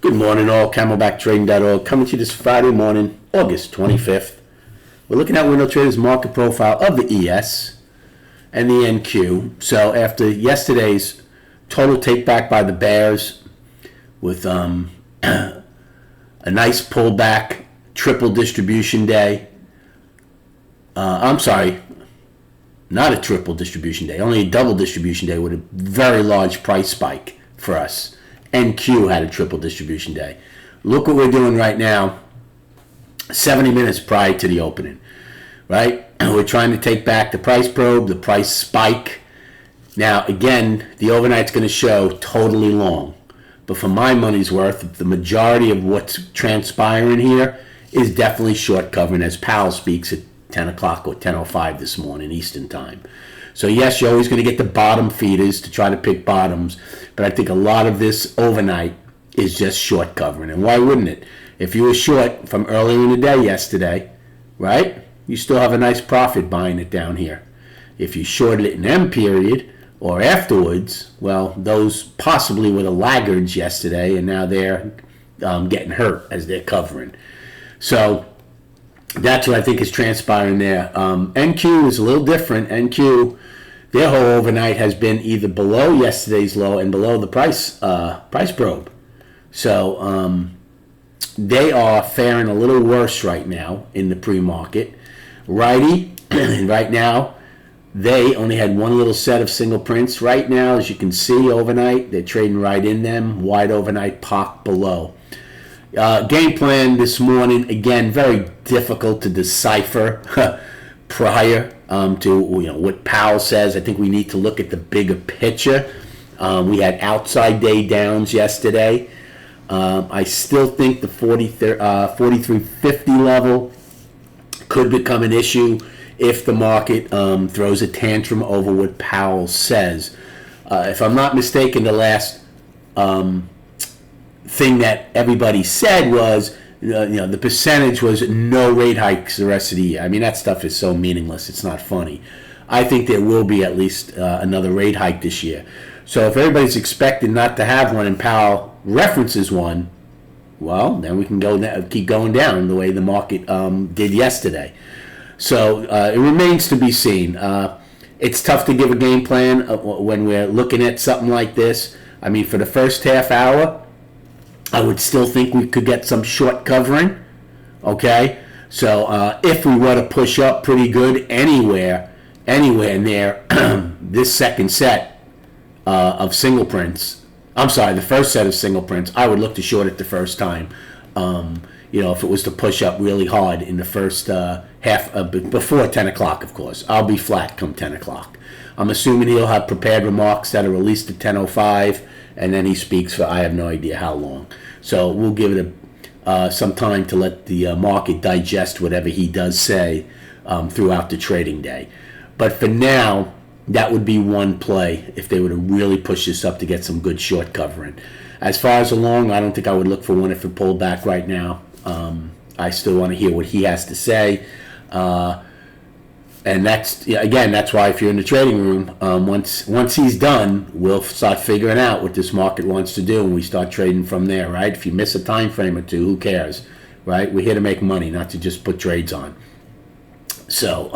Good morning, all. CamelbackTrading.org coming to you this Friday morning, August 25th. We're looking at Window Trader's market profile of the ES and the NQ. So after yesterday's total take back by the bears with a nice pullback, triple distribution day. I'm sorry, not a triple distribution day, only a double distribution day with a very large price spike for us. NQ had a triple distribution day. Look what we're doing right now, 70 minutes prior to the opening, right? We're trying to take back the price probe, the price spike. Now, again, the overnight's going to show totally long. But for my money's worth, the majority of what's transpiring here is definitely short covering, as Powell speaks at 10 o'clock or 10:05 this morning Eastern time. So yes, you're always going to get the bottom feeders to try to pick bottoms, but I think a lot of this overnight is just short covering. And why wouldn't it? If you were short from earlier in the day yesterday, right, you still have a nice profit buying it down here. If you shorted it in M period or afterwards, well, those possibly were the laggards yesterday, and now they're getting hurt as they're covering. So that's what I think is transpiring there. NQ is a little different. NQ, their whole overnight has been either below yesterday's low and below the price probe. So they are faring a little worse right now in the pre-market. Righty, right now, they only had one little set of single prints. Right now, as you can see, overnight, they're trading right in them. Wide overnight pop below. Game plan this morning, again, very difficult to decipher prior to what Powell says. I think we need to look at the bigger picture. We had outside day downs yesterday. I still think the 4350 level could become an issue if the market throws a tantrum over what Powell says. If I'm not mistaken, the last thing that everybody said was, the percentage was no rate hikes the rest of the year. I mean, that stuff is so meaningless. It's not funny. I think there will be at least another rate hike this year. So if everybody's expecting not to have one and Powell references one, well, then we can keep going down the way the market did yesterday. So it remains to be seen. It's tough to give a game plan when we're looking at something like this. I mean, for the first half hour, I would still think we could get some short covering, okay? So if we were to push up pretty good anywhere near this second set of single prints, the first set of single prints, I would look to short it the first time. If it was to push up really hard in the first half, before 10 o'clock, of course. I'll be flat come 10 o'clock. I'm assuming he'll have prepared remarks that are released at 10:05. And then he speaks for I have no idea how long. So we'll give it some time to let the market digest whatever he does say throughout the trading day. But for now, that would be one play if they were to really push this up to get some good short covering. As far as the long, I don't think I would look for one if it pulled back right now. I still want to hear what he has to say. And that's why if you're in the trading room, once he's done, we'll start figuring out what this market wants to do, and we start trading from there, right? If you miss a time frame or two, who cares, right? We're here to make money, not to just put trades on. So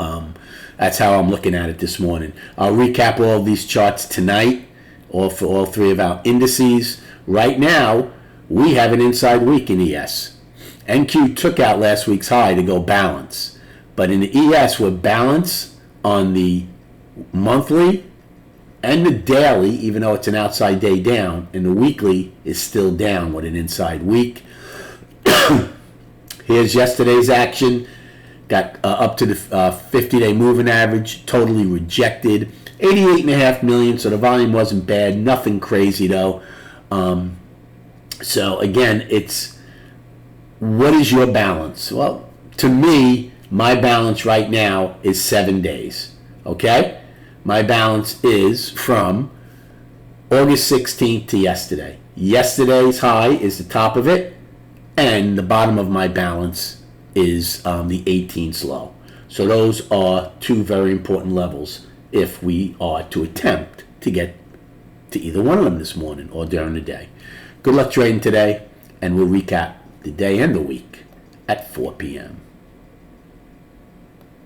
that's how I'm looking at it this morning. I'll recap all of these charts tonight, for all three of our indices. Right now, we have an inside week in ES. NQ took out last week's high to go balance. But in the ES, we're balanced on the monthly and the daily, even though it's an outside day down, and the weekly is still down with an inside week. Here's yesterday's action. Got up to the 50-day moving average, totally rejected. 88.5 million, so the volume wasn't bad. Nothing crazy, though. So, again, what is your balance? Well, to me, my balance right now is 7 days, okay? My balance is from August 16th to yesterday. Yesterday's high is the top of it, and the bottom of my balance is the 18th low. So those are two very important levels if we are to attempt to get to either one of them this morning or during the day. Good luck trading today. and we'll recap the day and the week at 4 p.m.